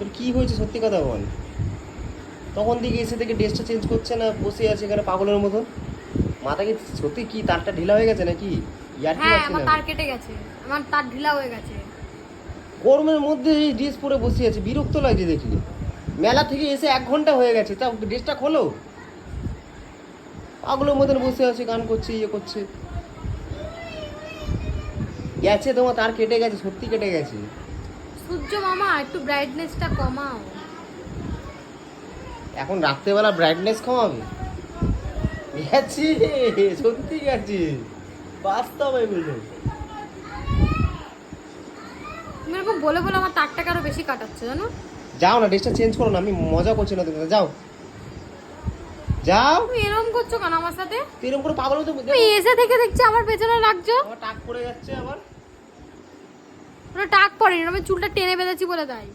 তোর কি হয়েছে সত্যি কথা বল। তখন দিকে এসে থেকে ড্রেসটা চেঞ্জ করছে না, বসে আছে এখানে পাগলের মতন। মাথা কি সত্যি কি তারটা ঢিলা হয়ে গেছে নাকি? ইয়ার কি হ্যাঁ আছে আমার না তার কেটে গেছে, আমার তার ঢিলা হয়ে গেছে। গরমের মধ্যে এই ড্রেস পরে বসে আছে, বিরক্ত লাগছে দেখলি। মেলা থেকে এসে 1 ঘন্টা হয়ে গেছে, তা ড্রেসটা খোলো। পাগলের মতন বসে আছে, গান করছে, ইয়ে করছে। গেছে তোমার তার কেটে গেছে, সত্যি কেটে গেছে। সূর্য মামা একটু ব্রাইটনেসটা কমাও। এখন রাত্রেবেলা ব্রাইটনেস কমাবে? গেছে, সত্যি গেছে, বাস্তব এগুলো। তুমি এরকম বলে বলে আমার তারটাকে আরো বেশি কাটাচ্ছে জানো। যাও না, ড্রেসটা চেঞ্জ করো না, আমি মজা করছি না তোমার, যাও যাও। তুমি এরকম করছো কেন আমার সাথে? তুই এরকম করে পাগল হতে তুমি এসে থেকে দেখছি আমার পেছনে লাগছো। আমার টাক পড়ে যাচ্ছে আবার। ওটা টাক পড়েনি, আমি চুলটা টেনে বেঁধেছি বলে তাই।